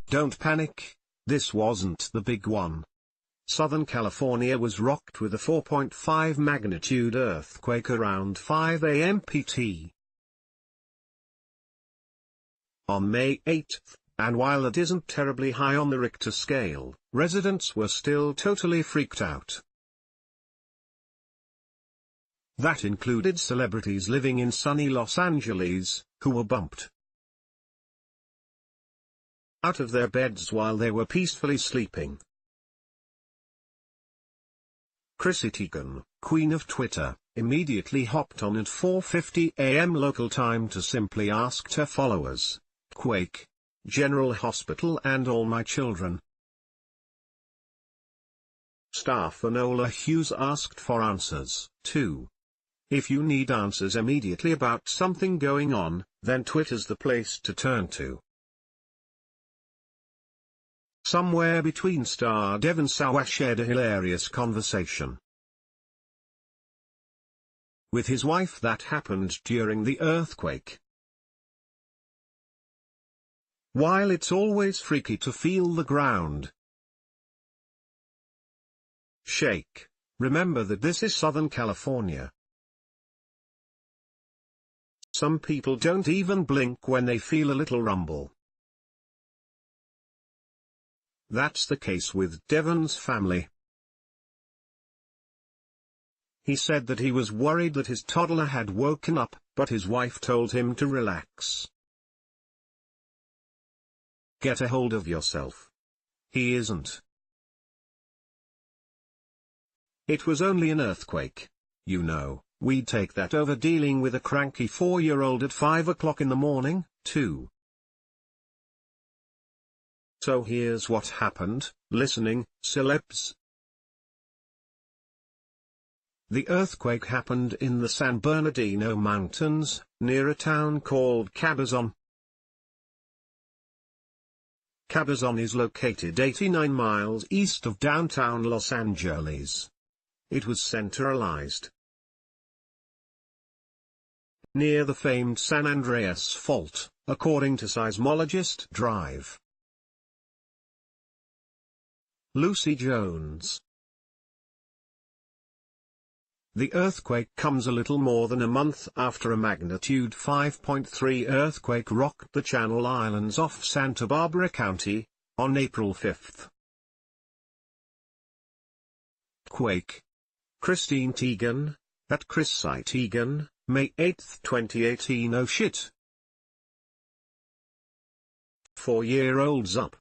don't panic, this wasn't the big one. Southern California was rocked with a 4.5 magnitude earthquake around 5 a.m. PT. On May 8, and while it isn't terribly high on the Richter scale, residents were still totally freaked out. That included celebrities living in sunny Los Angeles, who were bumped out of their beds while they were peacefully sleeping. Chrissy Teigen, Queen of Twitter, immediately hopped on at 4:50 a.m. local time to simply ask her followers, "Quake, General Hospital and all my children." Staff Enola Hughes asked for answers, too. If you need answers immediately about something going on, then Twitter's the place to turn to. Somewhere between star Devon Sawa shared a hilarious conversation with his wife that happened during the earthquake. While it's always freaky to feel the ground shake, remember that this is Southern California. Some people don't even blink when they feel a little rumble. That's the case with Devon's family. He said that he was worried that his toddler had woken up, but his wife told him to relax. Get a hold of yourself. He isn't. It was only an earthquake. You know, we'd take that over dealing with a cranky 4-year-old at 5 o'clock in the morning, too. So here's what happened, listening, celebs. The earthquake happened in the San Bernardino Mountains, near a town called Cabazon. Cabazon is located 89 miles east of downtown Los Angeles. It was centralized near the famed San Andreas Fault, according to seismologist Drive. Lucy Jones. The earthquake comes a little more than a month after a magnitude 5.3 earthquake rocked the Channel Islands off Santa Barbara County, on April 5. Quake. Christine Teigen, at Chrissy Teigen, May 8, 2018. Oh shit. 4-year-olds up.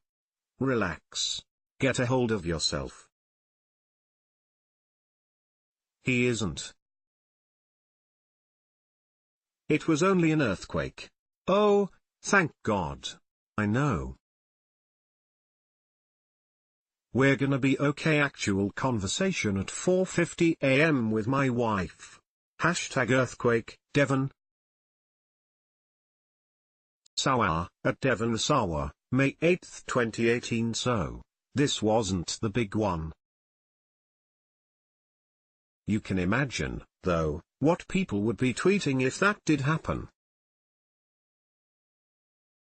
Relax. Get a hold of yourself. He isn't. It was only an earthquake. Oh, thank God. I know. We're gonna be okay. Actual conversation at 4:50 a.m. with my wife. #earthquake, Devon. Sawa, at Devon Sawa, May 8, 2018. So, this wasn't the big one. You can imagine, though, what people would be tweeting if that did happen.